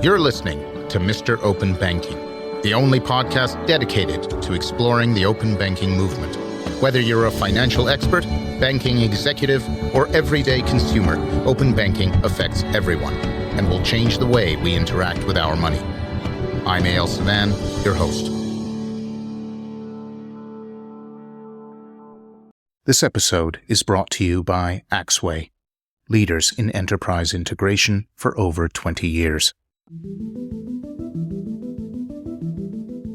You're listening to Mr. Open Banking, the only podcast dedicated to exploring the open banking movement. Whether you're a financial expert, banking executive, or everyday consumer, open banking affects everyone and will change the way we interact with our money. I'm Eyal and David, your host. This episode is brought to you by Axway, leaders in enterprise integration for over 20 years.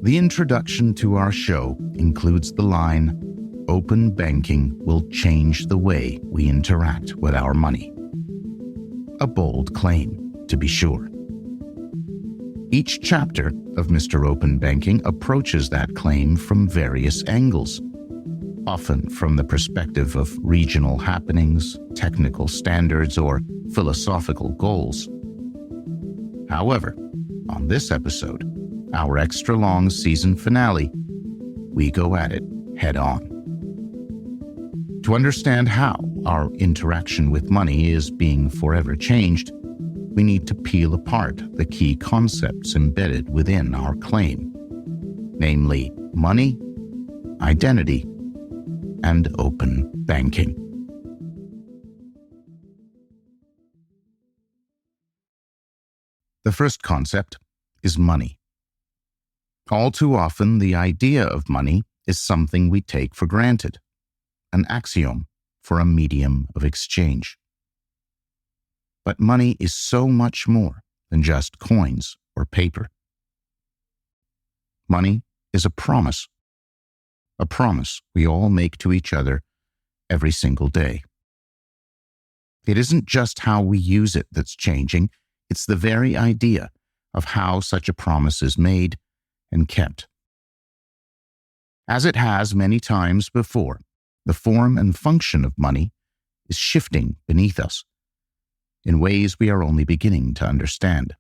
The introduction to our show includes the line, "Open banking will change the way we interact with our money." A bold claim, to be sure. Each chapter of Mr. Open Banking approaches that claim from various angles, often from the perspective of regional happenings, technical standards, or philosophical goals. However, on this episode, our extra-long season finale, we go at it head-on. To understand how our interaction with money is being forever changed, we need to peel apart the key concepts embedded within our claim, namely money, identity, and open banking. The first concept is money. All too often, the idea of money is something we take for granted, an axiom for a medium of exchange. But money is so much more than just coins or paper. Money is a promise we all make to each other every single day. It isn't just how we use it that's changing, it's the very idea of how such a promise is made and kept. As it has many times before, the form and function of money is shifting beneath us in ways we are only beginning to understand.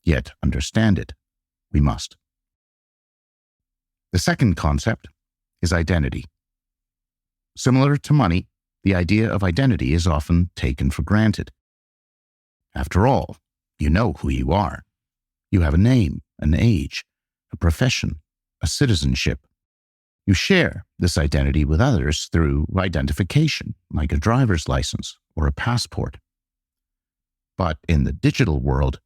Yet understand it, we must. The second concept is identity. Similar to money, the idea of identity is often taken for granted. After all, you know who you are. You have a name, an age, a profession, a citizenship. You share this identity with others through identification, like a driver's license or a passport. But in the digital world,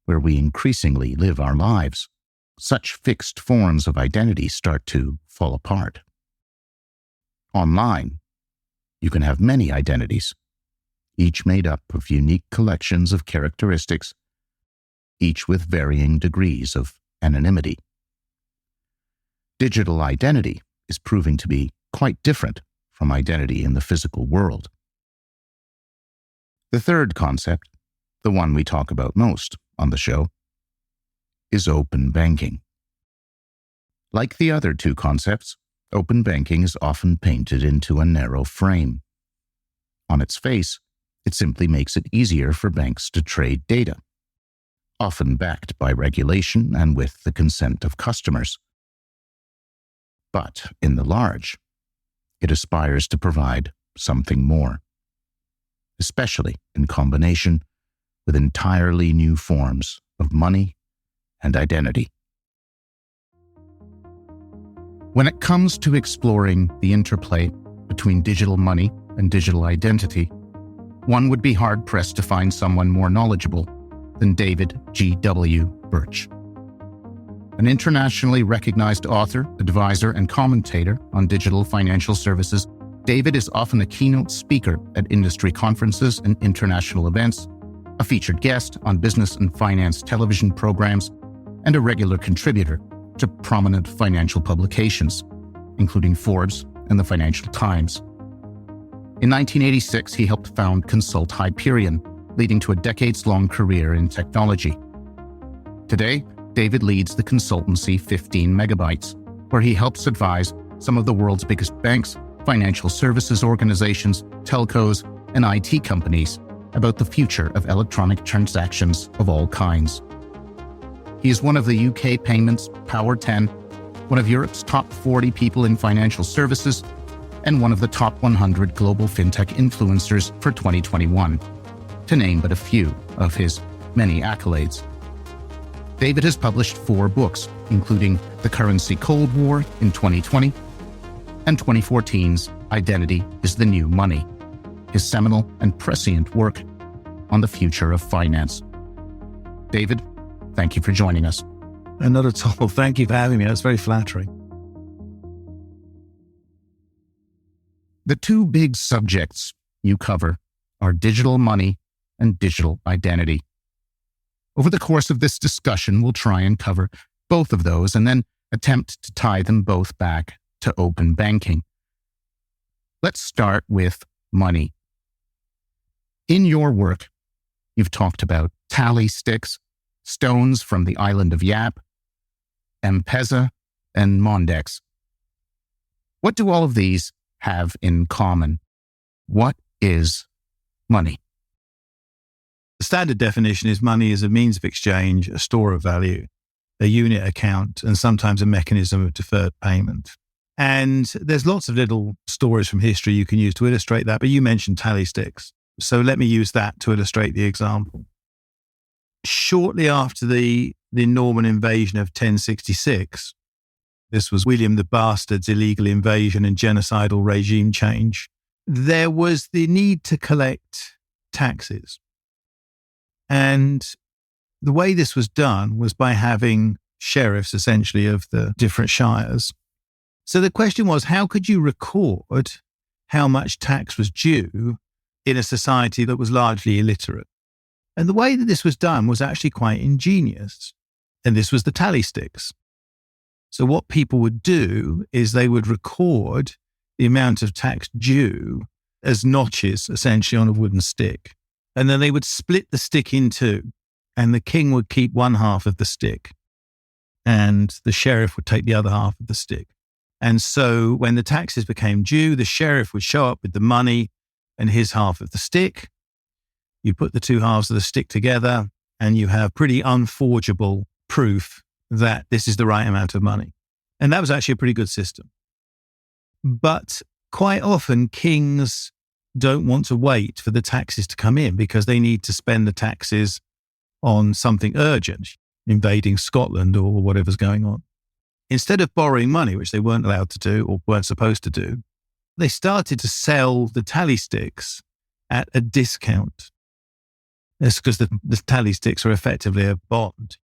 where we increasingly live our lives, such fixed forms of identity start to fall apart. Online, you can have many identities, each made up of unique collections of characteristics, each with varying degrees of anonymity. Digital identity is proving to be quite different from identity in the physical world. The third concept, the one we talk about most on the show, is open banking. Like the other two concepts, open banking is often painted into a narrow frame. On its face, it simply makes it easier for banks to trade data, often backed by regulation and with the consent of customers. But in the large, it aspires to provide something more, especially in combination with entirely new forms of money and identity. When it comes to exploring the interplay between digital money and digital identity, one would be hard-pressed to find someone more knowledgeable than David G.W. Birch. An internationally recognized author, advisor, and commentator on digital financial services, David is often a keynote speaker at industry conferences and international events, a featured guest on business and finance television programs, and a regular contributor to prominent financial publications, including Forbes and the Financial Times. In 1986, he helped found Consult Hyperion, leading to a decades-long career in technology. Today, David leads the consultancy 15 Megabytes, where he helps advise some of the world's biggest banks, financial services organizations, telcos, and IT companies about the future of electronic transactions of all kinds. He is one of the UK Payments Power 10, one of Europe's top 40 people in financial services, and one of the top 100 global fintech influencers for 2021, to name but a few of his many accolades. David has published 4 books, including The Currency Cold War in 2020 and 2014's Identity is the New Money, his seminal and prescient work on the future of finance. David, thank you for joining us. Not at all. Thank you for having me. That's very flattering. The 2 big subjects you cover are digital money and digital identity. Over the course of this discussion, we'll try and cover both of those and then attempt to tie them both back to open banking. Let's start with money. In your work, you've talked about tally sticks, stones from the island of Yap, M-Pesa, and Mondex. What do all of these have in common? What is money? The standard definition is money is a means of exchange, a store of value, a unit account, and sometimes a mechanism of deferred payment. And there's lots of little stories from history you can use to illustrate that, but you mentioned tally sticks. So let me use that to illustrate the example. Shortly after the Norman invasion of 1066, this was William the Bastard's illegal invasion and genocidal regime change, there was the need to collect taxes. And the way this was done was by having sheriffs, essentially, of the different shires. So the question was, how could you record how much tax was due in a society that was largely illiterate? And the way that this was done was actually quite ingenious. And this was the tally sticks. So what people would do is they would record the amount of tax due as notches, essentially, on a wooden stick. And then they would split the stick in 2, and the king would keep one half of the stick, and the sheriff would take the other half of the stick. And so when the taxes became due, the sheriff would show up with the money and his half of the stick. You put the 2 halves of the stick together, and you have pretty unforgeable proof that this is the right amount of money. And that was actually a pretty good system. But quite often, kings don't want to wait for the taxes to come in because they need to spend the taxes on something urgent, invading Scotland or whatever's going on. Instead of borrowing money, which they weren't allowed to do or weren't supposed to do, they started to sell the tally sticks at a discount. That's because the tally sticks are effectively a bond.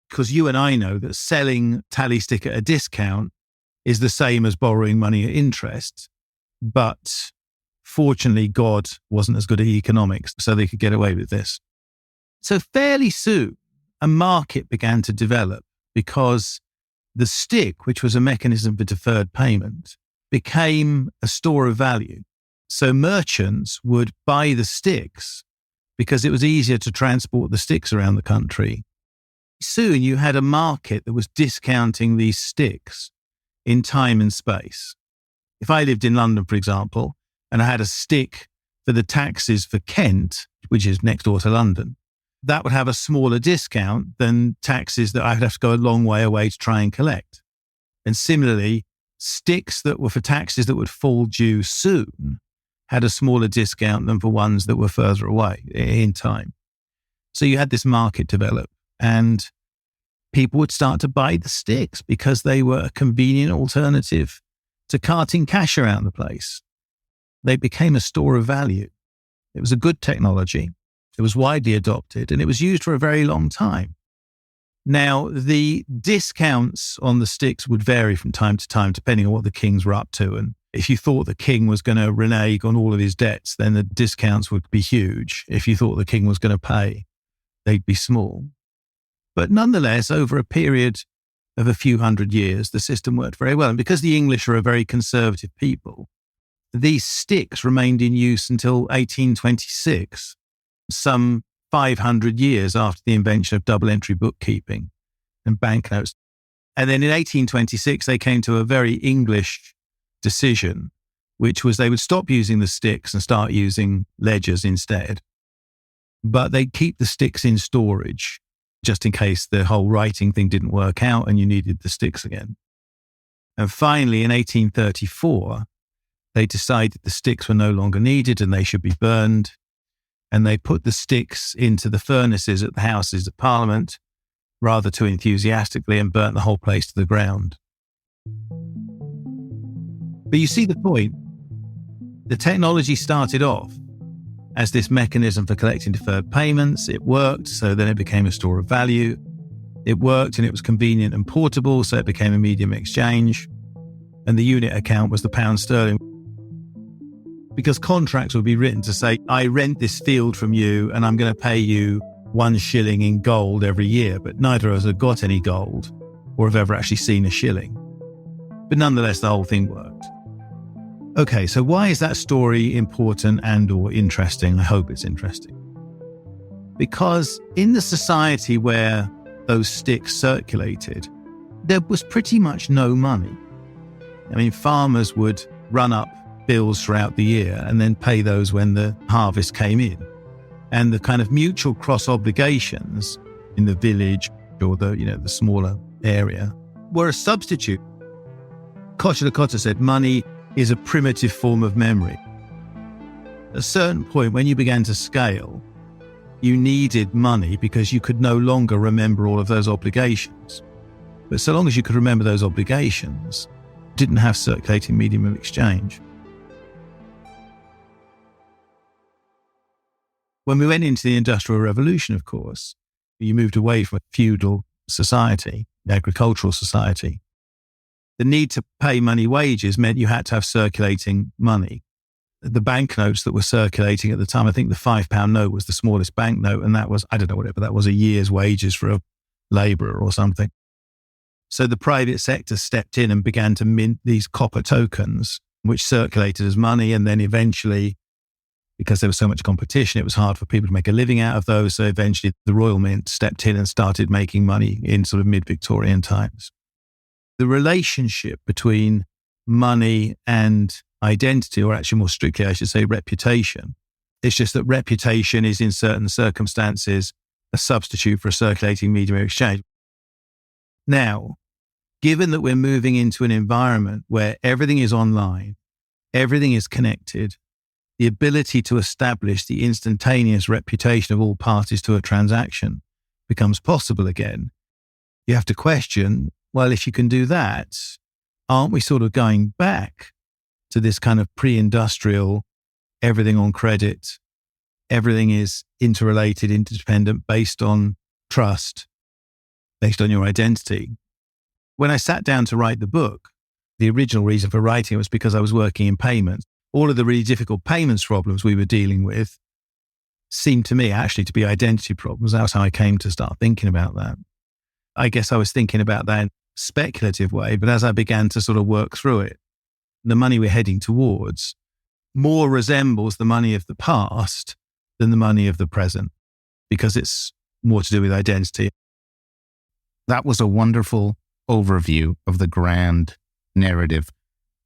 Because you and I know that selling tally stick at a discount is the same as borrowing money at interest, but fortunately, God wasn't as good at economics, so they could get away with this. So fairly soon, a market began to develop because the stick, which was a mechanism for deferred payment, became a store of value. So merchants would buy the sticks because it was easier to transport the sticks around the country. Soon you had a market that was discounting these sticks in time and space. If I lived in London, for example, and I had a stick for the taxes for Kent, which is next door to London, that would have a smaller discount than taxes that I would have to go a long way away to try and collect. And similarly, sticks that were for taxes that would fall due soon had a smaller discount than for ones that were further away in time. So you had this market develop, and people would start to buy the sticks because they were a convenient alternative to carting cash around the place. They became a store of value. It was a good technology. It was widely adopted, and it was used for a very long time. Now, the discounts on the sticks would vary from time to time, depending on what the kings were up to. And if you thought the king was going to renege on all of his debts, then the discounts would be huge. If you thought the king was going to pay, they'd be small. But nonetheless, over a period of a few hundred years, the system worked very well. And because the English are a very conservative people, these sticks remained in use until 1826, some 500 years after the invention of double entry bookkeeping and banknotes. And then in 1826, they came to a very English decision, which was they would stop using the sticks and start using ledgers instead. But they'd keep the sticks in storage just in case the whole writing thing didn't work out and you needed the sticks again. And finally, in 1834, they decided the sticks were no longer needed and they should be burned. and they put the sticks into the furnaces at the Houses of Parliament rather too enthusiastically and burnt the whole place to the ground. But you see the point. The technology started off as this mechanism for collecting deferred payments. It worked, so then it became a store of value. It worked and it was convenient and portable, so it became a medium of exchange. And the unit account was the pound sterling. Because contracts would be written to say, I rent this field from you and I'm going to pay you 1 shilling in gold every year, but neither of us have got any gold or have ever actually seen a shilling. But nonetheless, the whole thing worked. Okay, so why is that story important and or interesting? I hope it's interesting. Because in the society where those sticks circulated, there was pretty much no money. I mean, farmers would run up bills throughout the year and then pay those when the harvest came in. And the kind of mutual cross obligations in the village or the smaller area were a substitute. Kotta said money is a primitive form of memory. At a certain point, when you began to scale, you needed money because you could no longer remember all of those obligations. But so long as you could remember those obligations, you didn't have circulating medium of exchange. When we went into the Industrial Revolution, of course, you moved away from a feudal society, agricultural society. The need to pay money wages meant you had to have circulating money. The banknotes that were circulating at the time, I think the £5 note was the smallest banknote, and that was, I don't know, whatever, that was a year's wages for a labourer or something. So the private sector stepped in and began to mint these copper tokens, which circulated as money, and then eventually, because there was so much competition, it was hard for people to make a living out of those. So eventually the Royal Mint stepped in and started making money in sort of mid-Victorian times. The relationship between money and identity, or actually more strictly, I should say reputation, it's just that reputation is in certain circumstances a substitute for a circulating medium of exchange. Now, given that we're moving into an environment where everything is online, everything is connected, the ability to establish the instantaneous reputation of all parties to a transaction becomes possible again. You have to question, well, if you can do that, aren't we sort of going back to this kind of pre-industrial, everything on credit, everything is interrelated, interdependent, based on trust, based on your identity? When I sat down to write the book, the original reason for writing it was because I was working in payments. All of the really difficult payments problems we were dealing with seemed to me actually to be identity problems. That's how I came to start thinking about that. I guess I was thinking about that in a speculative way, but as I began to sort of work through it, the money we're heading towards more resembles the money of the past than the money of the present, because it's more to do with identity. That was a wonderful overview of the grand narrative.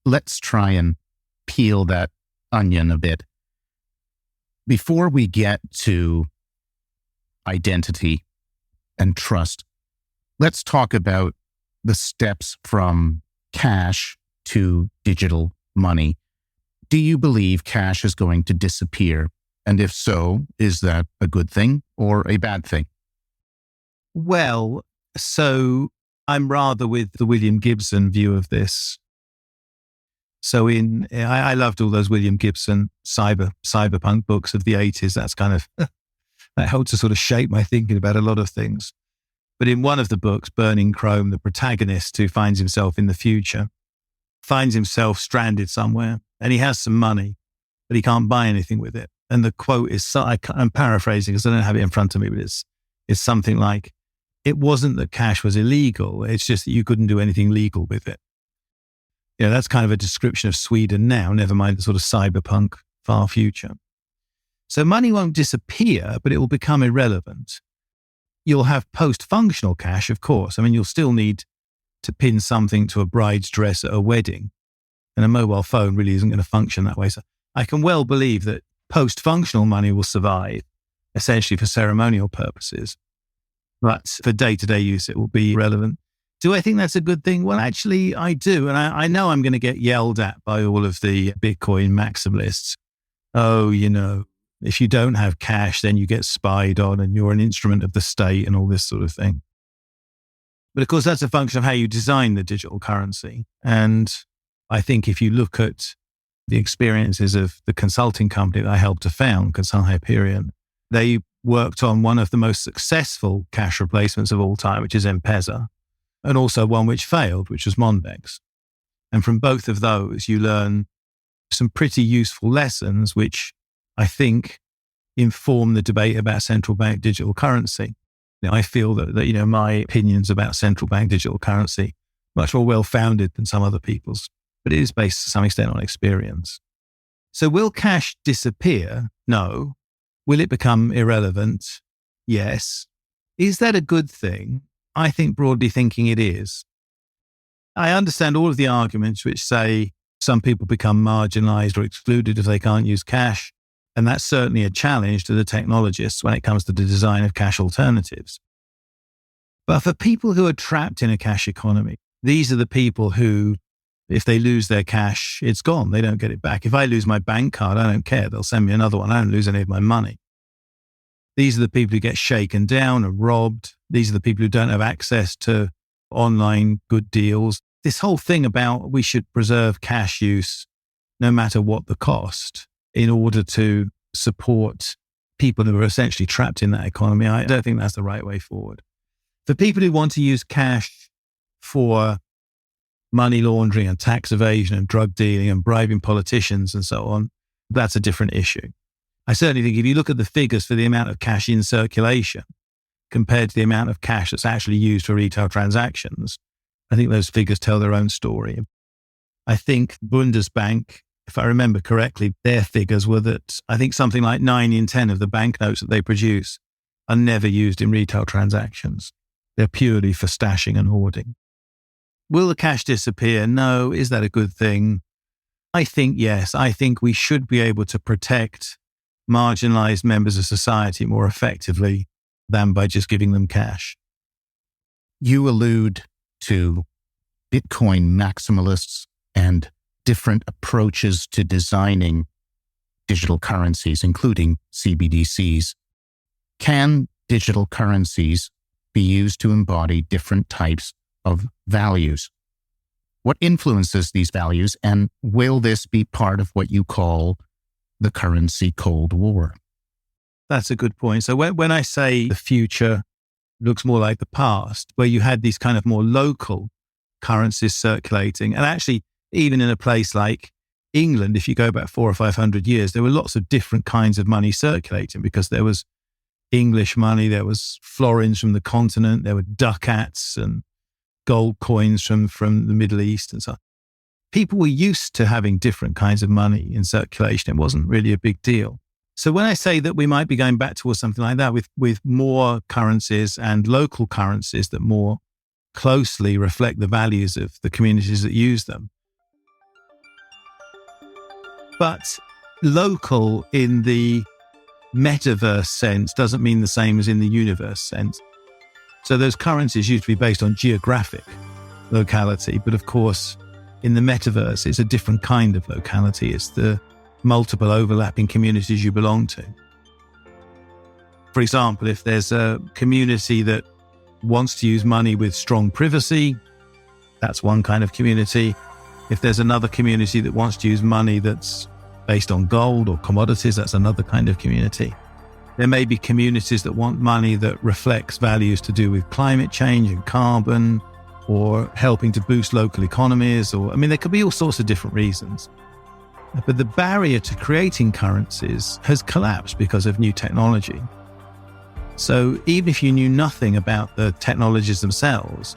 Let's try and peel that onion a bit. Before we get to identity and trust, let's talk about the steps from cash to digital money. Do you believe cash is going to disappear? And if so, is that a good thing or a bad thing? Well, so I'm rather with the William Gibson view of this. So I loved all those William Gibson cyberpunk books of the 80s. That's kind of, that helped to sort of shape my thinking about a lot of things. But in one of the books, Burning Chrome, the protagonist who finds himself in the future, finds himself stranded somewhere and he has some money, but he can't buy anything with it. And the quote is, I'm paraphrasing because I don't have it in front of me, but it's something like, it wasn't that cash was illegal. It's just that you couldn't do anything legal with it. You know, that's kind of a description of Sweden now, never mind the sort of cyberpunk far future. So money won't disappear, but it will become irrelevant. You'll have post-functional cash, of course. I mean, you'll still need to pin something to a bride's dress at a wedding, and a mobile phone really isn't going to function that way. So I can well believe that post-functional money will survive, essentially for ceremonial purposes. But for day-to-day use, it will be relevant. Do I think that's a good thing? Well, actually, I do. And I know I'm going to get yelled at by all of the Bitcoin maximalists. Oh, if you don't have cash, then you get spied on and you're an instrument of the state and all this sort of thing. But of course, that's a function of how you design the digital currency. And I think if you look at the experiences of the consulting company that I helped to found, Consult Hyperion, they worked on one of the most successful cash replacements of all time, which is M-Pesa, and also one which failed, which was Mondex. And from both of those, you learn some pretty useful lessons, which I think inform the debate about central bank digital currency. I feel that my opinions about central bank digital currency much more well-founded than some other people's, but it is based to some extent on experience. So will cash disappear? No. Will it become irrelevant? Yes. Is that a good thing? I think broadly thinking it is. I understand all of the arguments which say some people become marginalized or excluded if they can't use cash. And that's certainly a challenge to the technologists when it comes to the design of cash alternatives. But for people who are trapped in a cash economy, these are the people who, if they lose their cash, it's gone. They don't get it back. If I lose my bank card, I don't care. They'll send me another one. I don't lose any of my money. These are the people who get shaken down or robbed. These are the people who don't have access to online good deals. This whole thing about we should preserve cash use no matter what the cost in order to support people who are essentially trapped in that economy, I don't think that's the right way forward. For people who want to use cash for money laundering and tax evasion and drug dealing and bribing politicians and so on, that's a different issue. I certainly think if you look at the figures for the amount of cash in circulation compared to the amount of cash that's actually used for retail transactions, I think those figures tell their own story. I think Bundesbank, if I remember correctly, their figures were that I think something like 9 in 10 of the banknotes that they produce are never used in retail transactions. They're purely for stashing and hoarding. Will the cash disappear? No. Is that a good thing? I think yes. I think we should be able to protect marginalized members of society more effectively than by just giving them cash. You allude to Bitcoin maximalists and different approaches to designing digital currencies, including CBDCs. Can digital currencies be used to embody different types of values? What influences these values, and will this be part of what you call the currency Cold War? That's a good point. So when I say the future looks more like the past, where you had these kind of more local currencies circulating, and actually even in a place like England, if you go back 400 or 500 years, there were lots of different kinds of money circulating because there was English money, there was florins from the continent, there were ducats and gold coins from the Middle East and so on. People were used to having different kinds of money in circulation. It wasn't really a big deal. So when I say that we might be going back towards something like that with more currencies and local currencies that more closely reflect the values of the communities that use them. But local in the metaverse sense doesn't mean the same as in the universe sense. So those currencies used to be based on geographic locality, but of course, in the metaverse, it's a different kind of locality. It's the multiple overlapping communities you belong to. For example, if there's a community that wants to use money with strong privacy, that's one kind of community. If there's another community that wants to use money that's based on gold or commodities, that's another kind of community. There may be communities that want money that reflects values to do with climate change and carbon, or helping to boost local economies, there could be all sorts of different reasons. But the barrier to creating currencies has collapsed because of new technology. So even if you knew nothing about the technologies themselves,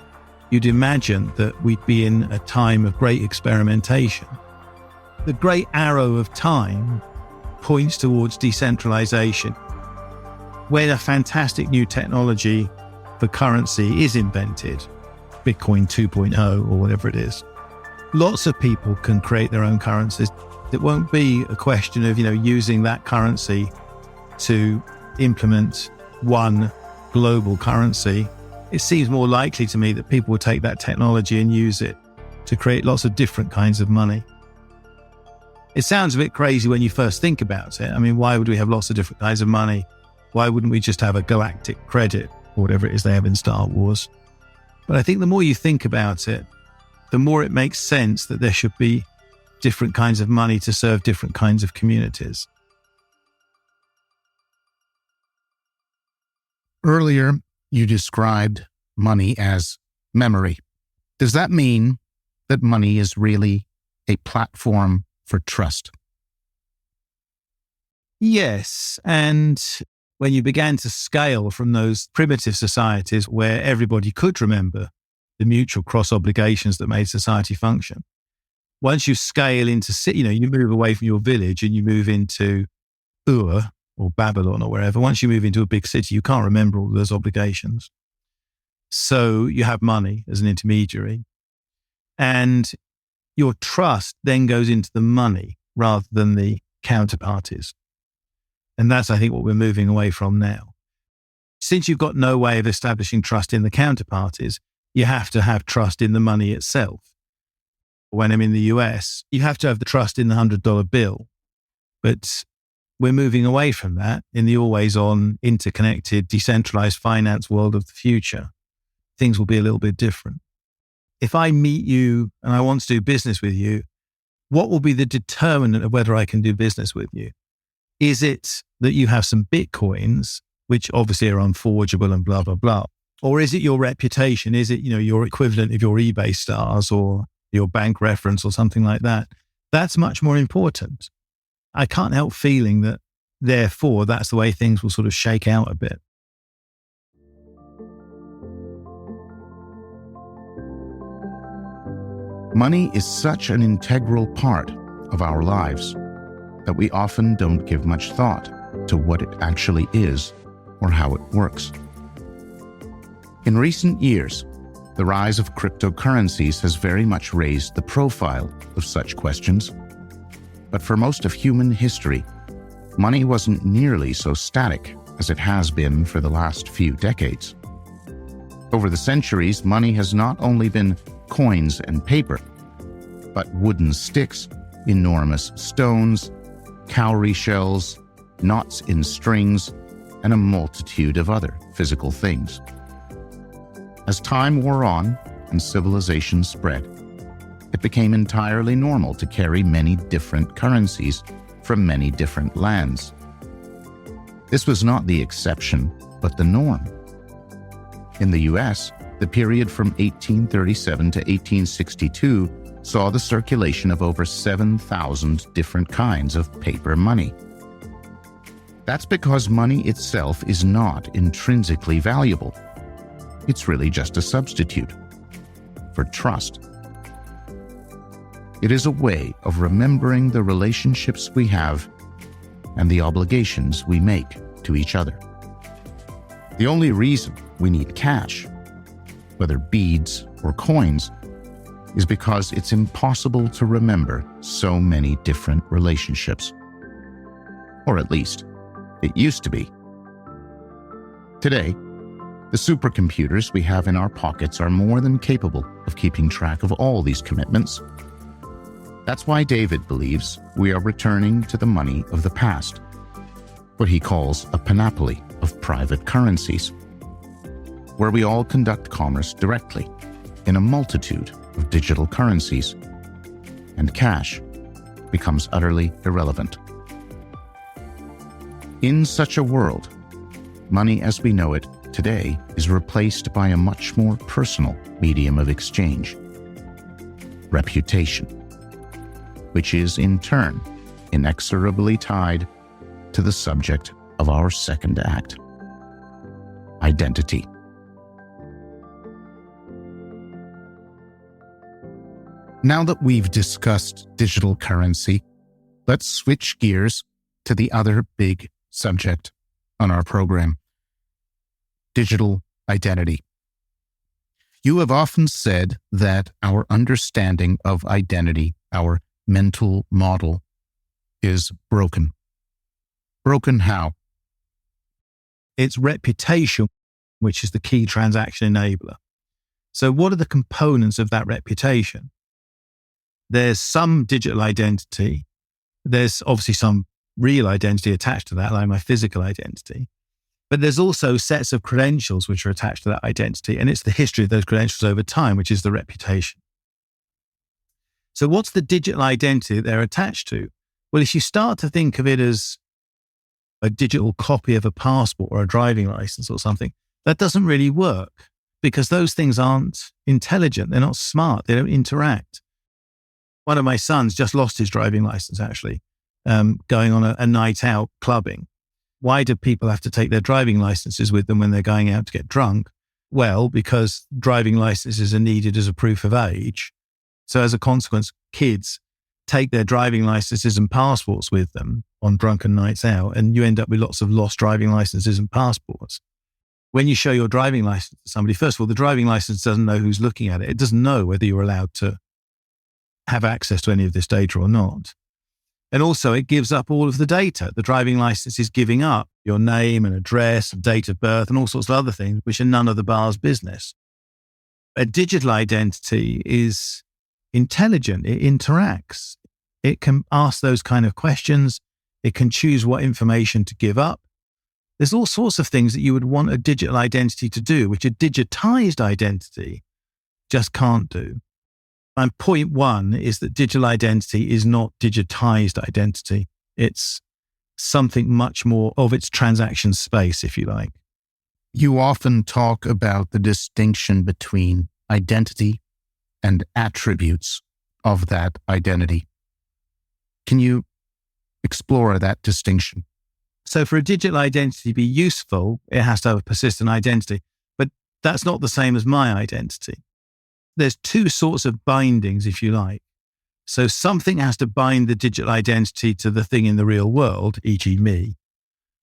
you'd imagine that we'd be in a time of great experimentation. The great arrow of time points towards decentralization. When a fantastic new technology for currency is invented, Bitcoin 2.0 or whatever it is, lots of people can create their own currencies. It won't be a question of, using that currency to implement one global currency. It seems more likely to me that people will take that technology and use it to create lots of different kinds of money. It sounds a bit crazy when you first think about it. I mean, why would we have lots of different kinds of money? Why wouldn't we just have a galactic credit or whatever it is they have in Star Wars? But I think the more you think about it, the more it makes sense that there should be different kinds of money to serve different kinds of communities. Earlier, you described money as memory. Does that mean that money is really a platform for trust? Yes. And when you began to scale from those primitive societies where everybody could remember the mutual cross obligations that made society function, once you scale into, you move away from your village and you move into Ur or Babylon or wherever, once you move into a big city, you can't remember all those obligations. So you have money as an intermediary. And your trust then goes into the money rather than the counterparties. And that's, I think, what we're moving away from now. Since you've got no way of establishing trust in the counterparties, you have to have trust in the money itself. When I'm in the US, you have to have the trust in the $100 bill. But we're moving away from that in the always-on, interconnected, decentralized finance world of the future. Things will be a little bit different. If I meet you and I want to do business with you, what will be the determinant of whether I can do business with you? Is it that you have some Bitcoins, which obviously are unforgeable and blah, blah, blah? Or is it your reputation? Is it, your equivalent of your eBay stars or your bank reference or something like that? That's much more important. I can't help feeling that, therefore, that's the way things will sort of shake out a bit. Money is such an integral part of our lives that we often don't give much thought to what it actually is or how it works. In recent years, the rise of cryptocurrencies has very much raised the profile of such questions. But for most of human history, money wasn't nearly so static as it has been for the last few decades. Over the centuries, money has not only been coins and paper, but wooden sticks, enormous stones, cowrie shells, knots in strings, and a multitude of other physical things. As time wore on and civilization spread, it became entirely normal to carry many different currencies from many different lands. This was not the exception, but the norm. In the US, the period from 1837 to 1862 saw the circulation of over 7,000 different kinds of paper money. That's because money itself is not intrinsically valuable. It's really just a substitute for trust. It is a way of remembering the relationships we have and the obligations we make to each other. The only reason we need cash, whether beads or coins, is because it's impossible to remember so many different relationships. Or at least, it used to be. Today, the supercomputers we have in our pockets are more than capable of keeping track of all these commitments. That's why David believes we are returning to the money of the past, what he calls a panoply of private currencies, where we all conduct commerce directly in a multitude of digital currencies, and cash becomes utterly irrelevant. In such a world, money as we know it today is replaced by a much more personal medium of exchange, reputation, which is in turn inexorably tied to the subject of our second act, identity. Now that we've discussed digital currency, let's switch gears to the other big subject on our program: digital identity. You have often said that our understanding of identity, our mental model, is broken. Broken how? It's reputation, which is the key transaction enabler. So what are the components of that reputation? There's some digital identity, There's obviously some real identity attached to that, like my physical identity. But there's also sets of credentials which are attached to that identity. And it's the history of those credentials over time, which is the reputation. So what's the digital identity that they're attached to? Well, if you start to think of it as a digital copy of a passport or a driving license or something, that doesn't really work because those things aren't intelligent. They're not smart. They don't interact. One of my sons just lost his driving license, actually, going on a night out clubbing. Why do people have to take their driving licenses with them when they're going out to get drunk? Well, because driving licenses are needed as a proof of age. So as a consequence, kids take their driving licenses and passports with them on drunken nights out, and you end up with lots of lost driving licenses and passports. When you show your driving license to somebody, first of all, the driving license doesn't know who's looking at it. It doesn't know whether you're allowed to have access to any of this data or not. And also it gives up all of the data. The driving license is giving up your name and address and date of birth and all sorts of other things, which are none of the bar's business. A digital identity is intelligent. It interacts. It can ask those kind of questions. It can choose what information to give up. There's all sorts of things that you would want a digital identity to do, which a digitized identity just can't do. And point one is that digital identity is not digitized identity. It's something much more of its transaction space, if you like. You often talk about the distinction between identity and attributes of that identity. Can you explore that distinction? So for a digital identity to be useful, it has to have a persistent identity. But that's not the same as my identity. There's two sorts of bindings, if you like. So something has to bind the digital identity to the thing in the real world, e.g. me.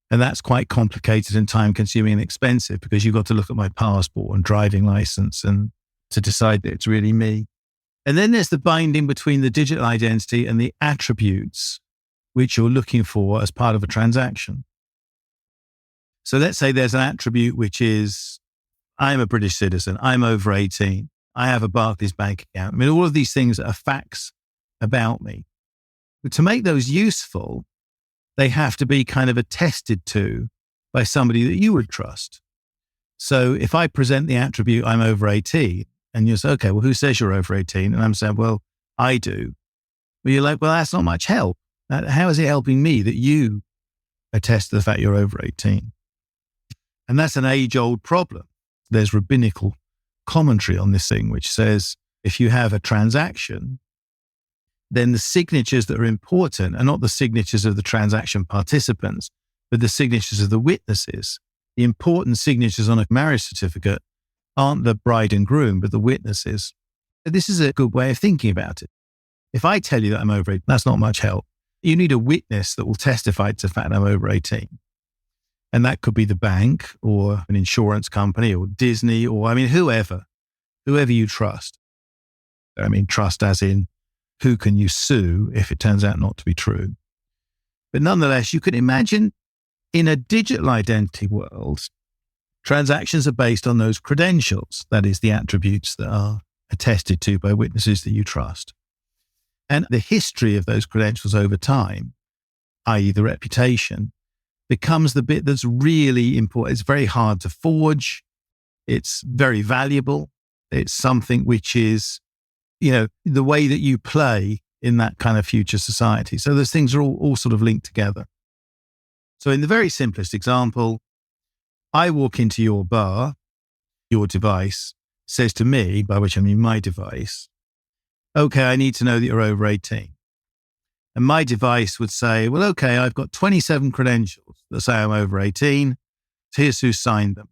And that's quite complicated and time-consuming and expensive because you've got to look at my passport and driving license and to decide that it's really me. And then there's the binding between the digital identity and the attributes which you're looking for as part of a transaction. So let's say there's an attribute which is, I'm a British citizen, I'm over 18, I have a Barclays bank account. I mean, all of these things are facts about me. But to make those useful, they have to be kind of attested to by somebody that you would trust. So if I present the attribute, I'm over 18, and you say, okay, well, who says you're over 18? And I'm saying, well, I do. Well, you're like, well, that's not much help. How is it helping me that you attest to the fact you're over 18? And that's an age-old problem. There's rabbinical commentary on this thing, which says if you have a transaction, then the signatures that are important are not the signatures of the transaction participants, but the signatures of the witnesses. The important signatures on a marriage certificate aren't the bride and groom, but the witnesses. This is a good way of thinking about it. If I tell you that I'm over 18, that's not much help. You need a witness that will testify to the fact I'm over 18. And that could be the bank or an insurance company or Disney or, whoever you trust. Trust as in who can you sue if it turns out not to be true. But nonetheless, you can imagine in a digital identity world, transactions are based on those credentials, that is the attributes that are attested to by witnesses that you trust. And the history of those credentials over time, i.e. the reputation, becomes the bit that's really important. It's very hard to forge. It's very valuable. It's something which is, the way that you play in that kind of future society. So those things are all sort of linked together. So in the very simplest example, I walk into your bar, your device says to me, by which I mean my device, okay, I need to know that you're over 18. And my device would say, well, okay, I've got 27 credentials that say I'm over 18. So here's who signed them.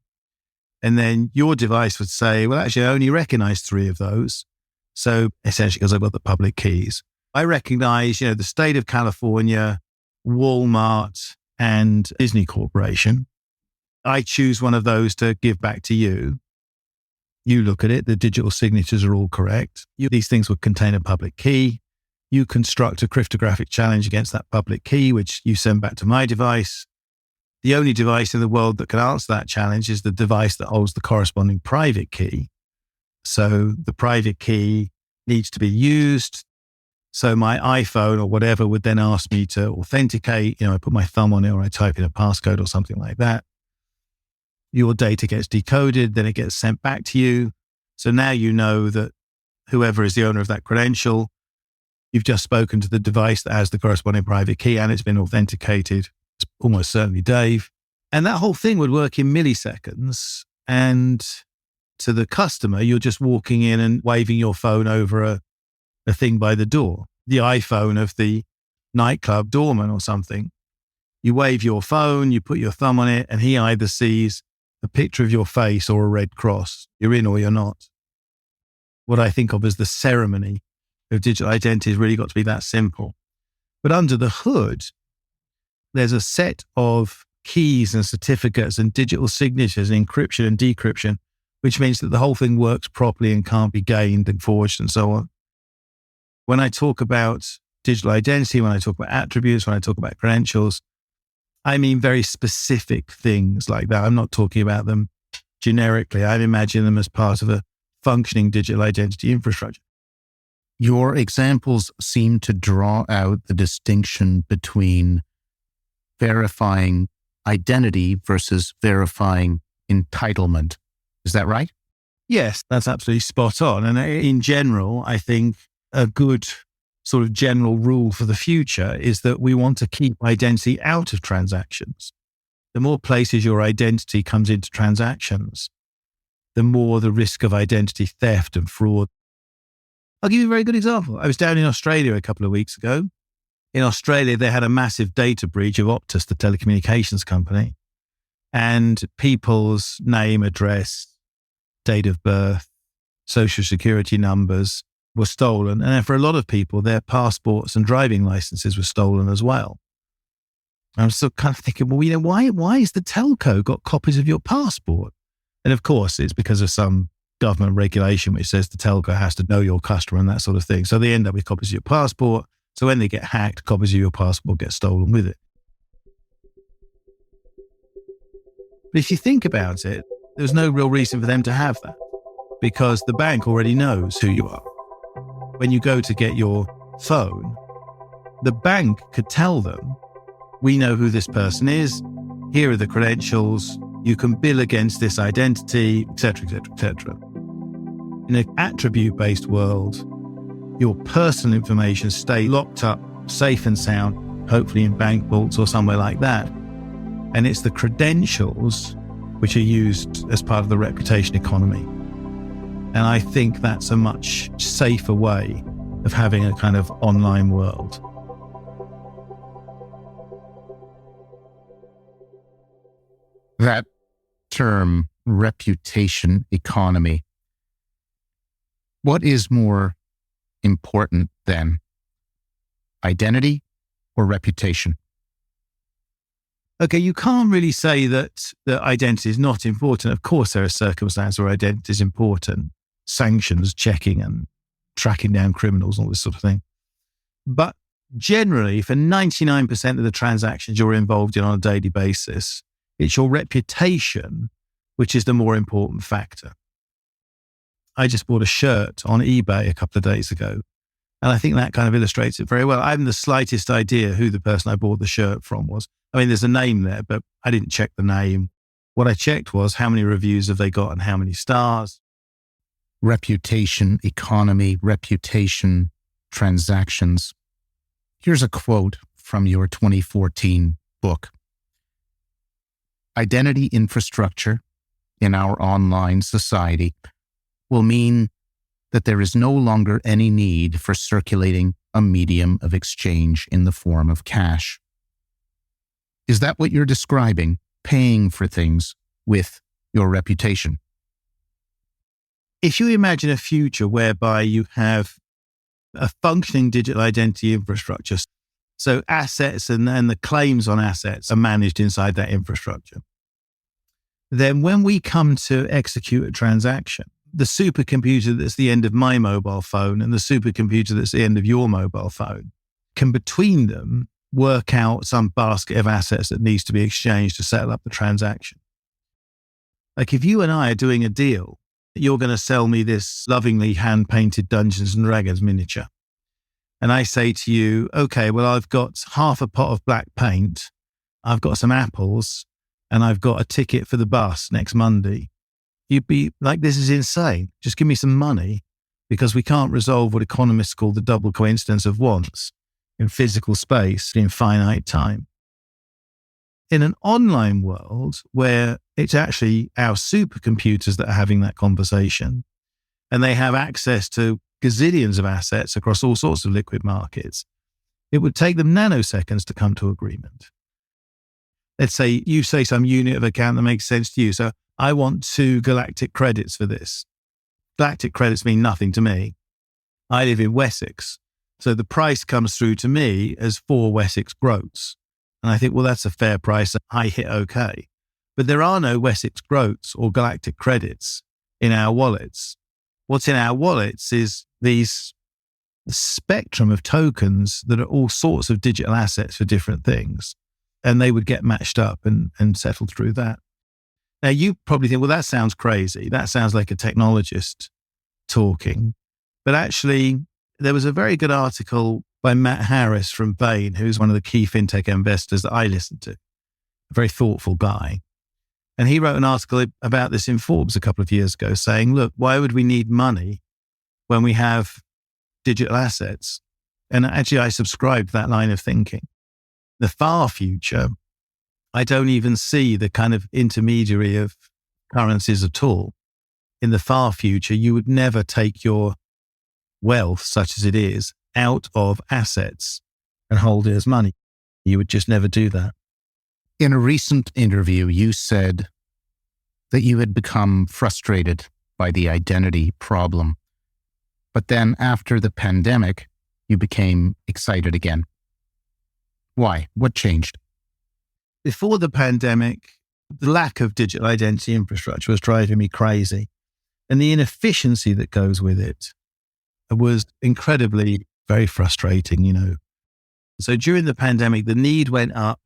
And then your device would say, well, actually, I only recognize 3 of those. So essentially, because I've got the public keys, I recognize, the state of California, Walmart, and Disney Corporation. I choose one of those to give back to you. You look at it, the digital signatures are all correct. These things would contain a public key. You construct a cryptographic challenge against that public key, which you send back to my device. The only device in the world that can answer that challenge is the device that holds the corresponding private key. So the private key needs to be used. So my iPhone or whatever would then ask me to authenticate. I put my thumb on it or I type in a passcode or something like that. Your data gets decoded, then it gets sent back to you. So now you know that whoever is the owner of that credential, you've just spoken to the device that has the corresponding private key and it's been authenticated. It's almost certainly Dave. And that whole thing would work in milliseconds. And to the customer, you're just walking in and waving your phone over a thing by the door, the iPhone of the nightclub doorman or something. You wave your phone, you put your thumb on it, and he either sees a picture of your face or a red cross. You're in or you're not. What I think of as the ceremony of digital identity has really got to be that simple. But under the hood, there's a set of keys and certificates and digital signatures and encryption and decryption, which means that the whole thing works properly and can't be gained and forged and so on. When I talk about digital identity, when I talk about attributes, when I talk about credentials, I mean very specific things like that. I'm not talking about them generically. I imagine them as part of a functioning digital identity infrastructure. Your examples seem to draw out the distinction between verifying identity versus verifying entitlement. Is that right? Yes, that's absolutely spot on. And in general, I think a good sort of general rule for the future is that we want to keep identity out of transactions. The more places your identity comes into transactions, the more the risk of identity theft and fraud. I'll give you a very good example. I was down in Australia a couple of weeks ago. In Australia, they had a massive data breach of Optus, the telecommunications company, and people's name, address, date of birth, social security numbers were stolen. And for a lot of people, their passports and driving licenses were stolen as well. I'm still kind of thinking, well, why is the telco got copies of your passport? And of course, it's because of some government regulation which says the telco has to know your customer and that sort of thing. So they end up with copies of your passport. So when they get hacked, copies of your passport get stolen with it. But if you think about it, there's no real reason for them to have that because the bank already knows who you are. When you go to get your phone, the bank could tell them, we know who this person is, here are the credentials, you can bill against this identity, etc., etc., etc. In an attribute-based world, your personal information stay locked up, safe and sound, hopefully in bank vaults or somewhere like that. And it's the credentials which are used as part of the reputation economy. And I think that's a much safer way of having a kind of online world. That term, reputation economy, what is more important then? Identity or reputation? Okay, you can't really say that identity is not important. Of course, there are circumstances where identity is important. Sanctions, checking and tracking down criminals, all this sort of thing. But generally, for 99% of the transactions you're involved in on a daily basis, it's your reputation which is the more important factor. I just bought a shirt on eBay a couple of days ago, and I think that kind of illustrates it very well. I haven't the slightest idea who the person I bought the shirt from was. I mean, there's a name there, but I didn't check the name. What I checked was how many reviews have they got and how many stars. Reputation economy, reputation transactions. Here's a quote from your 2014 book. Identity infrastructure in our online society will mean that there is no longer any need for circulating a medium of exchange in the form of cash. Is that what you're describing, paying for things with your reputation? If you imagine a future whereby you have a functioning digital identity infrastructure, so assets and the claims on assets are managed inside that infrastructure, then when we come to execute a transaction, the supercomputer that's the end of my mobile phone and the supercomputer that's the end of your mobile phone can between them work out some basket of assets that needs to be exchanged to settle up the transaction. Like if you and I are doing a deal, you're going to sell me this lovingly hand-painted Dungeons and Dragons miniature. and I say to you, okay, well, I've got half a pot of black paint, I've got some apples, and I've got a ticket for the bus next Monday, you'd be like, this is insane. Just give me some money, because we can't resolve what economists call the double coincidence of wants in physical space in finite time. In an online world where it's actually our supercomputers that are having that conversation, and they have access to gazillions of assets across all sorts of liquid markets, it would take them nanoseconds to come to agreement. Let's say you say some unit of account that makes sense to you. So I want 2 galactic credits for this. Galactic credits mean nothing to me. I live in Wessex. So the price comes through to me as 4 Wessex groats. And I think, well, that's a fair price. I hit okay. But there are no Wessex groats or galactic credits in our wallets. What's in our wallets is these spectrum of tokens that are all sorts of digital assets for different things. And they would get matched up and settled through that. Now, you probably think, well, that sounds crazy. That sounds like a technologist talking. But actually, there was a very good article by Matt Harris from Bain, who's one of the key fintech investors that I listen to, a very thoughtful guy. And he wrote an article about this in Forbes a couple of years ago saying, look, why would we need money when we have digital assets? And actually, I subscribe to that line of thinking. The far future, I don't even see the kind of intermediary of currencies at all. In the far future, you would never take your wealth, such as it is, out of assets and hold it as money. You would just never do that. In a recent interview, you said that you had become frustrated by the identity problem. But then after the pandemic, you became excited again. Why? What changed? Before the pandemic, the lack of digital identity infrastructure was driving me crazy. And the inefficiency that goes with it was incredibly, very frustrating, So during the pandemic, the need went up,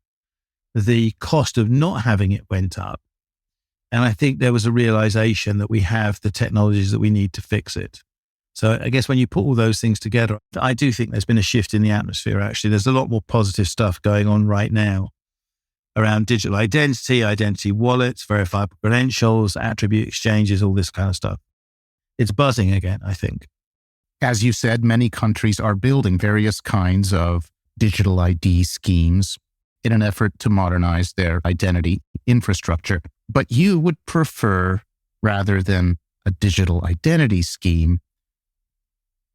the cost of not having it went up. And I think there was a realization that we have the technologies that we need to fix it. So I guess when you put all those things together, I do think there's been a shift in the atmosphere, actually. There's a lot more positive stuff going on right now around digital identity, identity wallets, verifiable credentials, attribute exchanges, all this kind of stuff. It's buzzing again, I think. As you said, many countries are building various kinds of digital ID schemes in an effort to modernize their identity infrastructure. But you would prefer, rather than a digital identity scheme,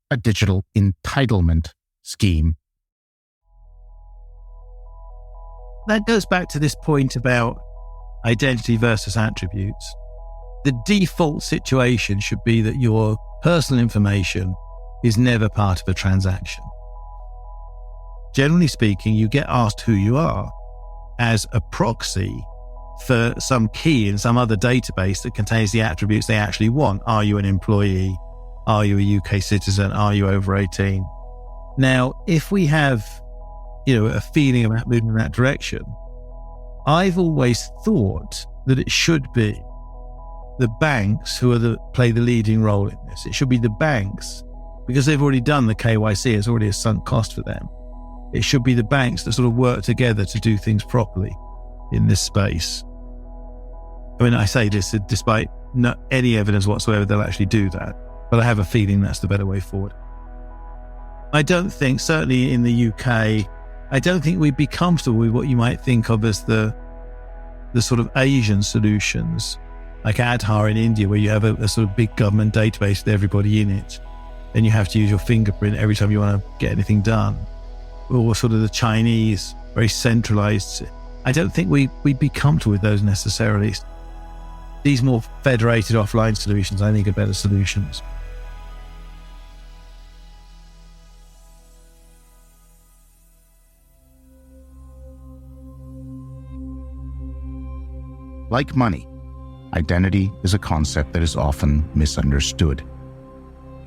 a digital entitlement scheme. That goes back to this point about identity versus attributes. The default situation should be that your personal information is never part of a transaction. Generally speaking, you get asked who you are as a proxy for some key in some other database that contains the attributes they actually want. Are you an employee? Are you a UK citizen? Are you over 18? Now, if we have, a feeling about moving in that direction, I've always thought that it should be the banks who play the leading role in this. It should be the banks, because they've already done the KYC. It's already a sunk cost for them. It should be the banks that sort of work together to do things properly in this space. I mean, I say this despite not any evidence whatsoever they'll actually do that, but I have a feeling that's the better way forward. I don't think, certainly in the UK, I don't think we'd be comfortable with what you might think of as the sort of Asian solutions, like Aadhaar in India, where you have a sort of big government database with everybody in it, and you have to use your fingerprint every time you want to get anything done. Or sort of the Chinese, very centralized. I don't think we'd be comfortable with those necessarily. These more federated offline solutions, I think, are better solutions. Like money, identity is a concept that is often misunderstood,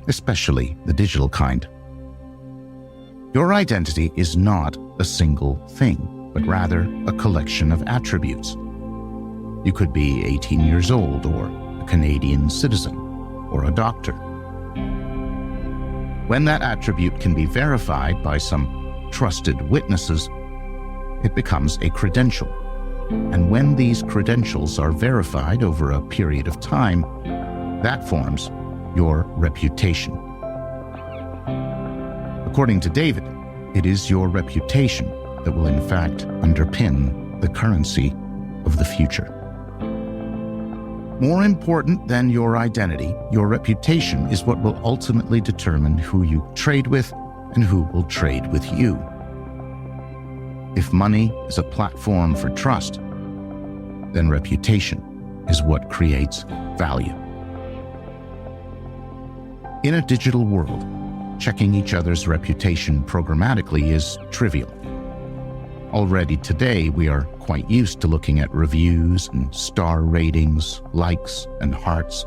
especially the digital kind. Your identity is not a single thing, but rather a collection of attributes. You could be 18 years old, or a Canadian citizen, or a doctor. When that attribute can be verified by some trusted witnesses, it becomes a credential. And when these credentials are verified over a period of time, that forms your reputation. According to David, it is your reputation that will in fact underpin the currency of the future. More important than your identity, your reputation is what will ultimately determine who you trade with and who will trade with you. If money is a platform for trust, then reputation is what creates value. In a digital world, checking each other's reputation programmatically is trivial. Already today, we are quite used to looking at reviews and star ratings, likes and hearts,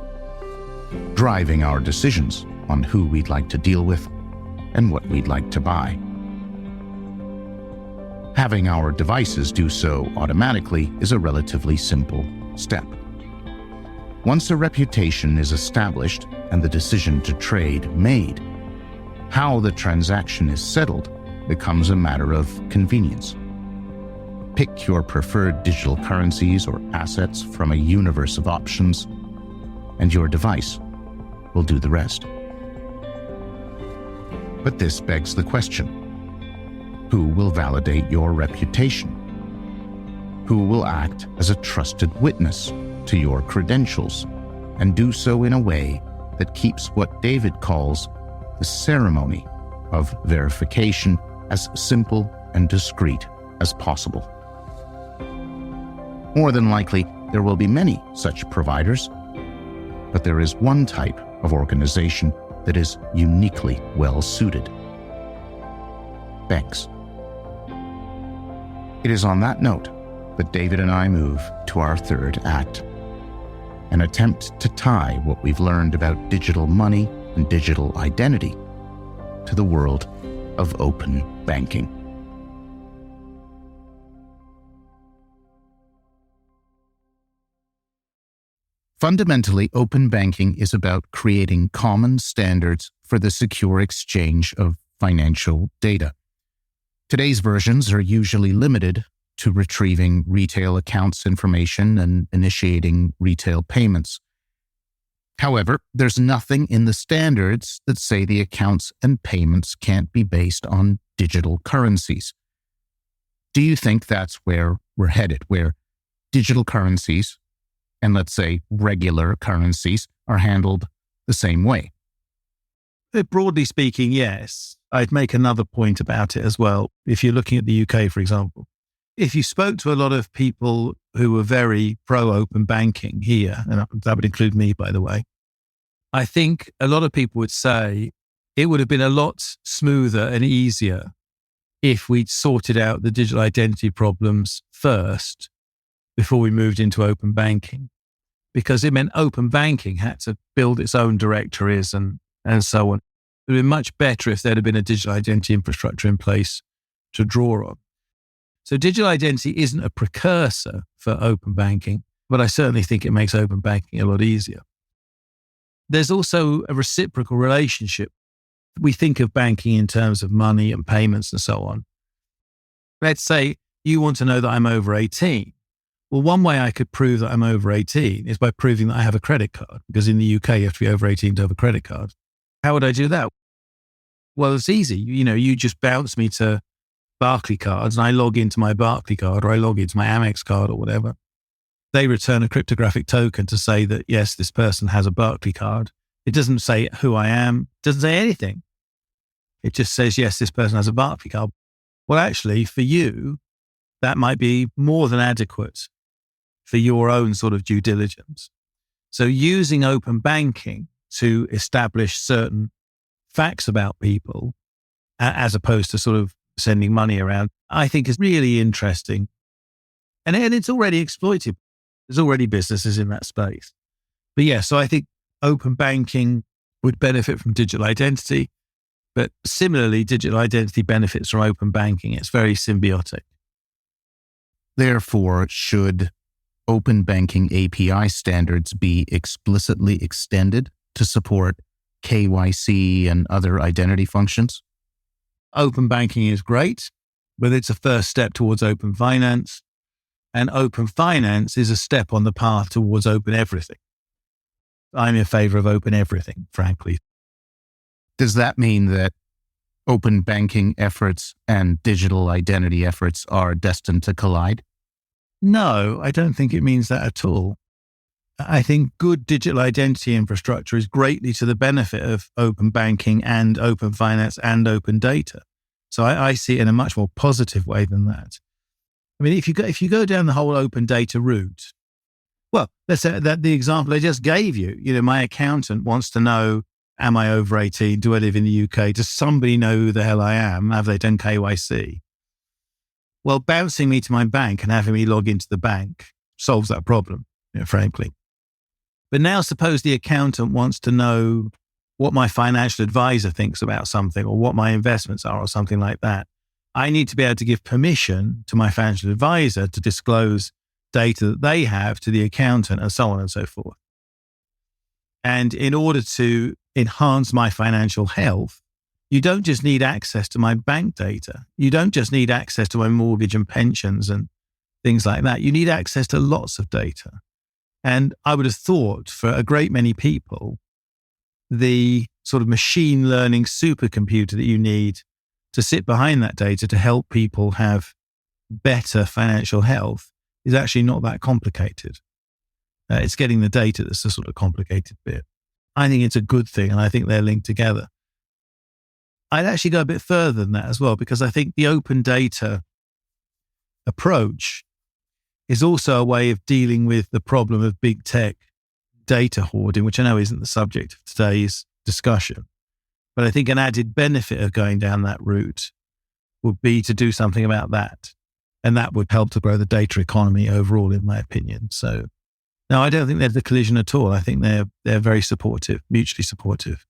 driving our decisions on who we'd like to deal with and what we'd like to buy. Having our devices do so automatically is a relatively simple step. Once a reputation is established and the decision to trade made, how the transaction is settled becomes a matter of convenience. Pick your preferred digital currencies or assets from a universe of options, and your device will do the rest. But this begs the question: who will validate your reputation? Who will act as a trusted witness to your credentials and do so in a way that keeps what David calls the ceremony of verification as simple and discreet as possible? More than likely, there will be many such providers, but there is one type of organization that is uniquely well suited: banks. It is on that note that David and I move to our third act, an attempt to tie what we've learned about digital money and digital identity to the world of open banking. Fundamentally, open banking is about creating common standards for the secure exchange of financial data. Today's versions are usually limited to retrieving retail accounts information and initiating retail payments. However, there's nothing in the standards that say the accounts and payments can't be based on digital currencies. Do you think that's where we're headed, where digital currencies and, let's say, regular currencies are handled the same way? Broadly speaking, yes. I'd make another point about it as well. If you're looking at the UK, for example, if you spoke to a lot of people who were very pro-open banking here, and that would include me, by the way, I think a lot of people would say it would have been a lot smoother and easier if we'd sorted out the digital identity problems first before we moved into open banking, because it meant open banking had to build its own directories and so on. It would have been much better if there had been a digital identity infrastructure in place to draw on. So digital identity isn't a precursor for open banking, but I certainly think it makes open banking a lot easier. There's also a reciprocal relationship. We think of banking in terms of money and payments and so on. Let's say you want to know that I'm over 18. Well, one way I could prove that I'm over 18 is by proving that I have a credit card, because in the UK, you have to be over 18 to have a credit card. How would I do that? Well, it's easy. You just bounce me to Barclay cards and I log into my Barclay card or I log into my Amex card or whatever. They return a cryptographic token to say that, yes, this person has a Barclay card. It doesn't say who I am. It doesn't say anything. It just says, yes, this person has a Barclay card. Well, actually, for you, that might be more than adequate for your own sort of due diligence. So using open banking to establish certain facts about people, as opposed to sort of sending money around, I think is really interesting. And it's already exploited. There's already businesses in that space. But yeah, so I think open banking would benefit from digital identity, but similarly, digital identity benefits from open banking. It's very symbiotic. Therefore, should open banking API standards be explicitly extended to support KYC and other identity functions? Open banking is great, but it's a first step towards open finance. And open finance is a step on the path towards open everything. I'm in favor of open everything, frankly. Does that mean that open banking efforts and digital identity efforts are destined to collide? No, I don't think it means that at all. I think good digital identity infrastructure is greatly to the benefit of open banking and open finance and open data. So I see it in a much more positive way than that. I mean, if you go down the whole open data route, well, let's say that the example I just gave you, my accountant wants to know, am I over 18? Do I live in the UK? Does somebody know who the hell I am? Have they done KYC? Well, bouncing me to my bank and having me log into the bank solves that problem, frankly. But now suppose the accountant wants to know what my financial advisor thinks about something or what my investments are or something like that. I need to be able to give permission to my financial advisor to disclose data that they have to the accountant and so on and so forth. And in order to enhance my financial health, you don't just need access to my bank data. You don't just need access to my mortgage and pensions and things like that. You need access to lots of data. And I would have thought for a great many people, the sort of machine learning supercomputer that you need to sit behind that data to help people have better financial health is actually not that complicated. It's getting the data that's the sort of complicated bit. I think it's a good thing, and I think they're linked together. I'd actually go a bit further than that as well, because I think the open data approach is also a way of dealing with the problem of big tech data hoarding, which I know isn't the subject of today's discussion. But I think an added benefit of going down that route would be to do something about that. And that would help to grow the data economy overall, in my opinion. So, no, I don't think there's a collision at all. I think they're very supportive, mutually supportive.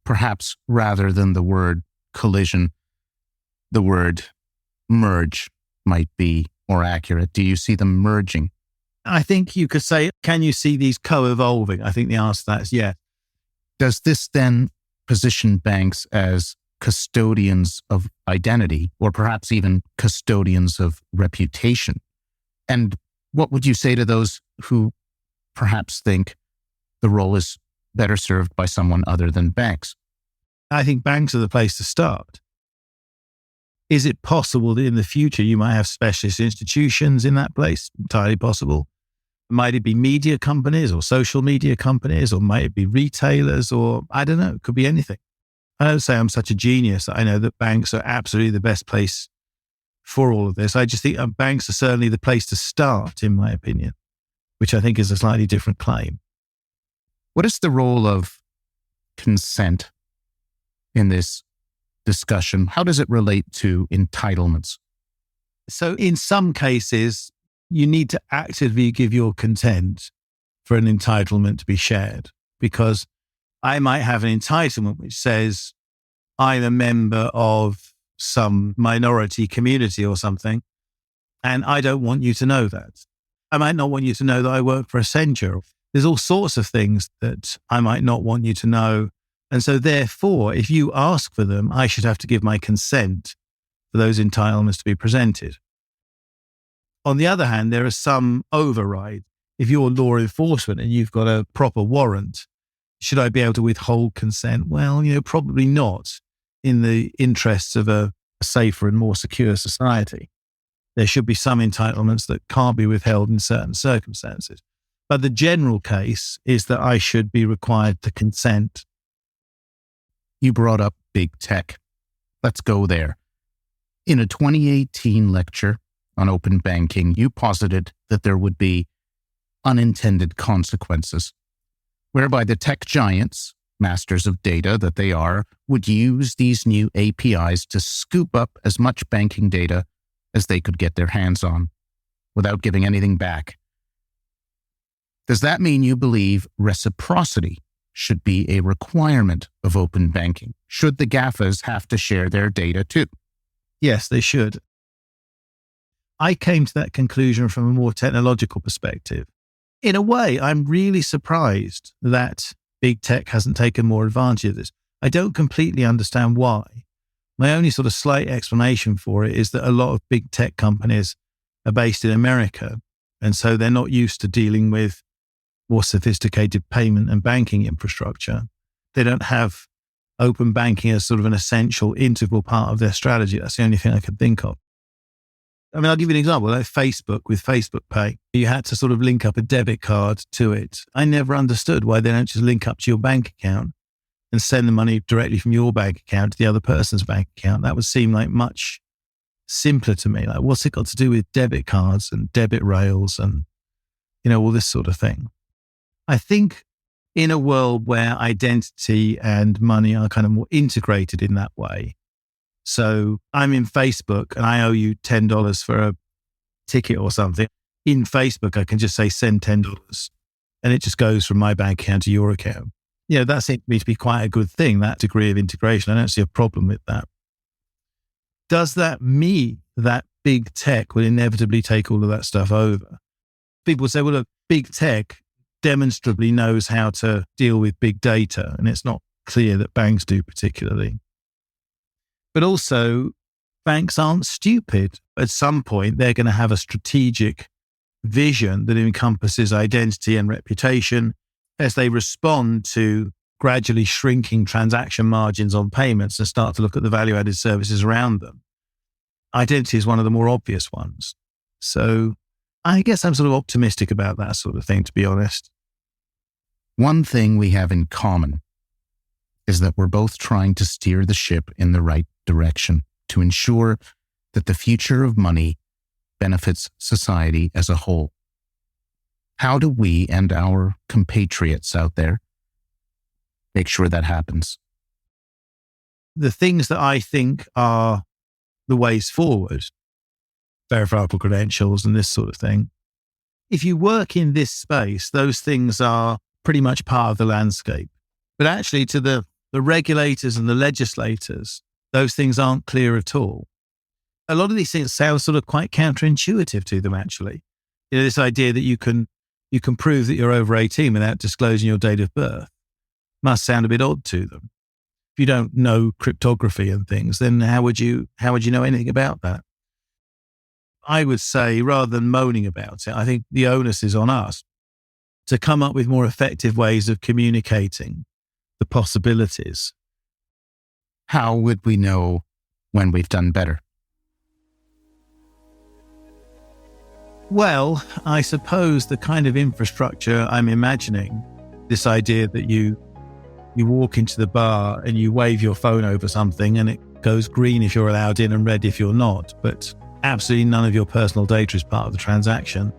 Perhaps rather than the word collision, the word merge might be more accurate. Do you see them merging? I think you could say, can you see these co-evolving? I think the answer to that is yes. Does this then position banks as custodians of identity, or perhaps even custodians of reputation? And what would you say to those who perhaps think the role is better served by someone other than banks? I think banks are the place to start. Is it possible that in the future you might have specialist institutions in that place? Entirely possible. Might it be media companies or social media companies, or might it be retailers, or I don't know, it could be anything. I don't say I'm such a genius that I know that banks are absolutely the best place for all of this. I just think banks are certainly the place to start, in my opinion, which I think is a slightly different claim. What is the role of consent in this discussion? How does it relate to entitlements? So in some cases, you need to actively give your consent for an entitlement to be shared, because I might have an entitlement which says I'm a member of some minority community or something, and I don't want you to know that. I might not want you to know that I work for Accenture. There's all sorts of things that I might not want you to know. And so therefore, if you ask for them, I should have to give my consent for those entitlements to be presented. On the other hand, there are some override. If you're law enforcement and you've got a proper warrant, should I be able to withhold consent? Well, probably not, in the interests of a safer and more secure society. There should be some entitlements that can't be withheld in certain circumstances. But the general case is that I should be required to consent. You brought up big tech. Let's go there. In a 2018 lecture on open banking, you posited that there would be unintended consequences, whereby the tech giants, masters of data that they are, would use these new APIs to scoop up as much banking data as they could get their hands on, without giving anything back. Does that mean you believe reciprocity should be a requirement of open banking? Should the GAFAs have to share their data too? Yes, they should. I came to that conclusion from a more technological perspective. In a way, I'm really surprised that big tech hasn't taken more advantage of this. I don't completely understand why. My only sort of slight explanation for it is that a lot of big tech companies are based in America. And so they're not used to dealing with more sophisticated payment and banking infrastructure. They don't have open banking as sort of an essential, integral part of their strategy. That's the only thing I can think of. I mean, I'll give you an example. Like Facebook, with Facebook Pay, you had to sort of link up a debit card to it. I never understood why they don't just link up to your bank account and send the money directly from your bank account to the other person's bank account. That would seem like much simpler to me. Like, what's it got to do with debit cards and debit rails and, all this sort of thing? I think in a world where identity and money are kind of more integrated in that way. So I'm in Facebook and I owe you $10 for a ticket or something. In Facebook, I can just say send $10 and it just goes from my bank account to your account. That seems to me to be quite a good thing, that degree of integration. I don't see a problem with that. Does that mean that big tech will inevitably take all of that stuff over? People say, well, look, big tech demonstrably knows how to deal with big data, and it's not clear that banks do particularly. But also, banks aren't stupid. At some point, they're going to have a strategic vision that encompasses identity and reputation as they respond to gradually shrinking transaction margins on payments and start to look at the value-added services around them. Identity is one of the more obvious ones. So I guess I'm sort of optimistic about that sort of thing, to be honest. One thing we have in common is that we're both trying to steer the ship in the right direction to ensure that the future of money benefits society as a whole. How do we and our compatriots out there make sure that happens? The things that I think are the ways forward, verifiable credentials and this sort of thing. If you work in this space, those things are pretty much part of the landscape. But actually to the regulators and the legislators, those things aren't clear at all. A lot of these things sound sort of quite counterintuitive to them, actually. This idea that you can prove that you're over 18 without disclosing your date of birth must sound a bit odd to them. If you don't know cryptography and things, then how would you know anything about that? I would say, rather than moaning about it, I think the onus is on us to come up with more effective ways of communicating the possibilities. How would we know when we've done better? Well, I suppose the kind of infrastructure I'm imagining, this idea that you walk into the bar and you wave your phone over something and it goes green if you're allowed in and red if you're not, but absolutely none of your personal data is part of the transaction.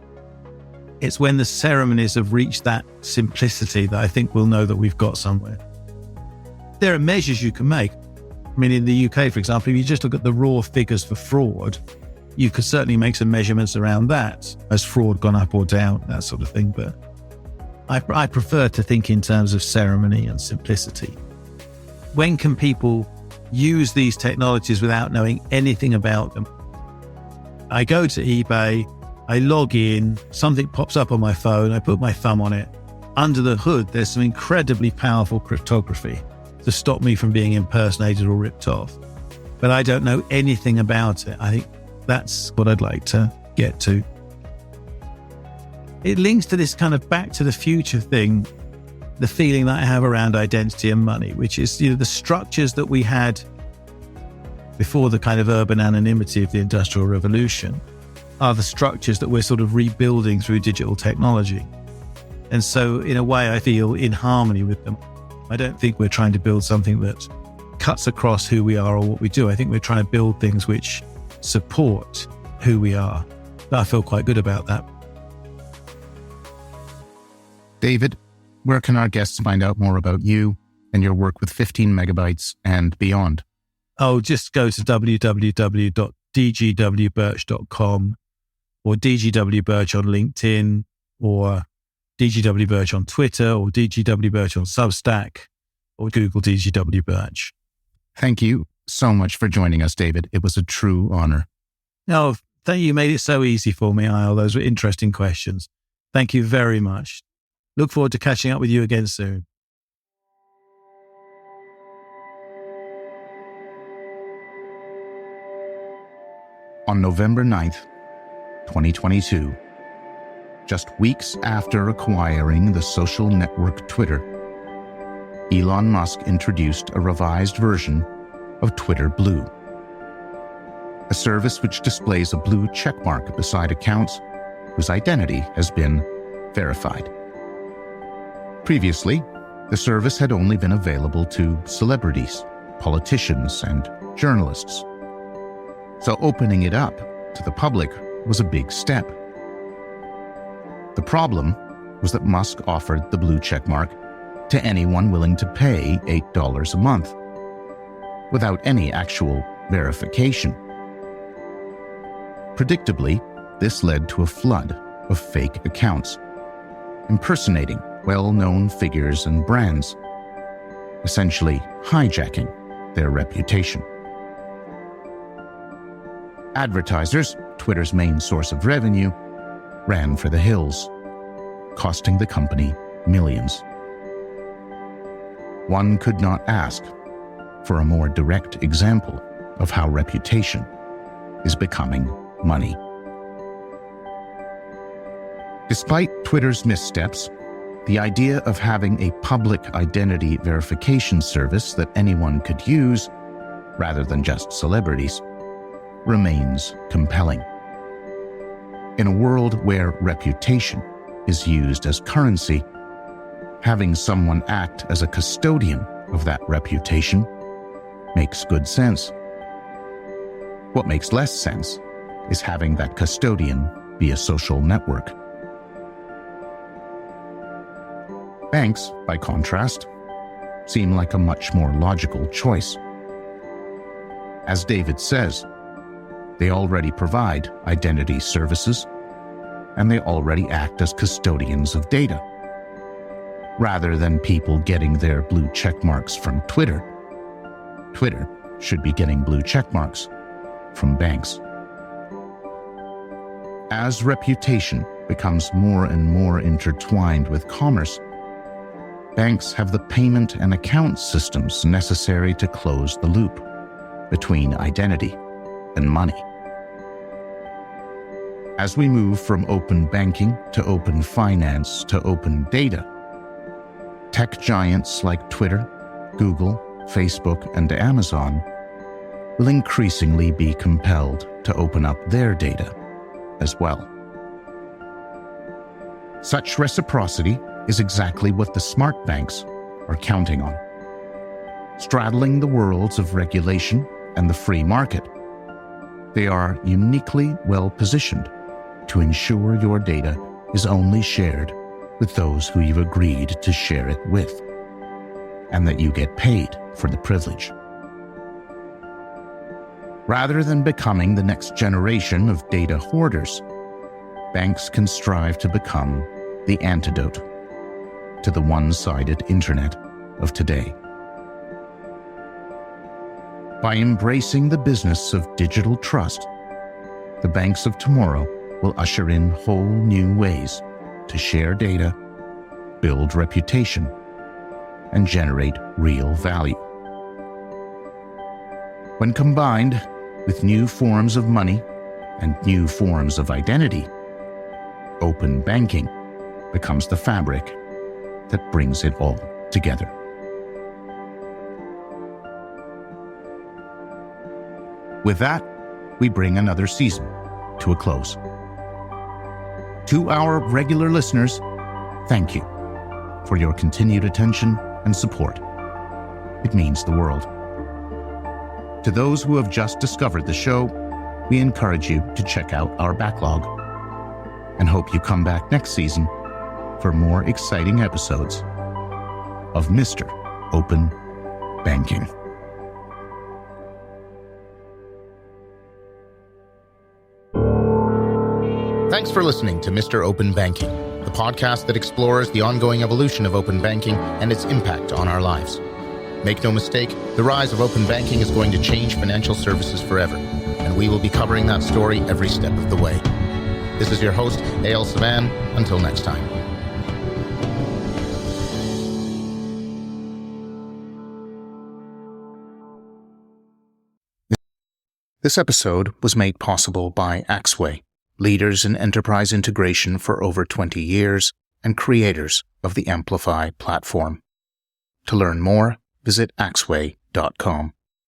It's when the ceremonies have reached that simplicity that I think we'll know that we've got somewhere. There are measures you can make. I mean, in the UK, for example, if you just look at the raw figures for fraud, you could certainly make some measurements around that. Has fraud gone up or down, that sort of thing. But I prefer to think in terms of ceremony and simplicity. When can people use these technologies without knowing anything about them? I go to eBay, I log in, something pops up on my phone, I put my thumb on it. Under the hood, there's some incredibly powerful cryptography to stop me from being impersonated or ripped off. But I don't know anything about it. I think that's what I'd like to get to. It links to this kind of back to the future thing, the feeling that I have around identity and money, which is, the structures that we had before the kind of urban anonymity of the Industrial Revolution are the structures that we're sort of rebuilding through digital technology. And so in a way, I feel in harmony with them. I don't think we're trying to build something that cuts across who we are or what we do. I think we're trying to build things which support who we are. I feel quite good about that. David, where can our guests find out more about you and your work with 15 megabytes and beyond? Oh, just go to www.dgwbirch.com or DGWBirch on LinkedIn or DGWBirch on Twitter or DGWBirch on Substack or Google DGWBirch. Thank you so much for joining us, David. It was a true honor. Oh, thank you. You made it so easy for me, Eyal. Those were interesting questions. Thank you very much. Look forward to catching up with you again soon. On November 9th, 2022, just weeks after acquiring the social network Twitter, Elon Musk introduced a revised version of Twitter Blue, a service which displays a blue checkmark beside accounts whose identity has been verified. Previously, the service had only been available to celebrities, politicians, and journalists. So opening it up to the public was a big step. The problem was that Musk offered the blue checkmark to anyone willing to pay $8 a month, without any actual verification. Predictably, this led to a flood of fake accounts, impersonating well-known figures and brands, essentially hijacking their reputation. Advertisers, Twitter's main source of revenue, ran for the hills, costing the company millions. One could not ask for a more direct example of how reputation is becoming money. Despite Twitter's missteps, the idea of having a public identity verification service that anyone could use, rather than just celebrities, remains compelling. In a world where reputation is used as currency, having someone act as a custodian of that reputation makes good sense. What makes less sense is having that custodian be a social network. Banks, by contrast, seem like a much more logical choice. As David says, they already provide identity services, and they already act as custodians of data. Rather than people getting their blue checkmarks from Twitter, Twitter should be getting blue checkmarks from banks. As reputation becomes more and more intertwined with commerce, banks have the payment and account systems necessary to close the loop between identity and money. As we move from open banking to open finance to open data, tech giants like Twitter, Google, Facebook, and Amazon will increasingly be compelled to open up their data as well. Such reciprocity is exactly what the smart banks are counting on. Straddling the worlds of regulation and the free market, they are uniquely well positioned to ensure your data is only shared with those who you've agreed to share it with, and that you get paid for the privilege. Rather than becoming the next generation of data hoarders, banks can strive to become the antidote to the one-sided internet of today. By embracing the business of digital trust, the banks of tomorrow will usher in whole new ways to share data, build reputation, and generate real value. When combined with new forms of money and new forms of identity, open banking becomes the fabric that brings it all together. With that, we bring another season to a close. To our regular listeners, thank you for your continued attention and support. It means the world. To those who have just discovered the show, we encourage you to check out our backlog and hope you come back next season for more exciting episodes of Mr. Open Banking. Thanks for listening to Mr. Open Banking, the podcast that explores the ongoing evolution of open banking and its impact on our lives. Make no mistake, the rise of open banking is going to change financial services forever, and we will be covering that story every step of the way. This is your host, Eyal and David. Until next time. This episode was made possible by Axway, leaders in enterprise integration for over 20 years and creators of the Amplify platform. To learn more, visit axway.com.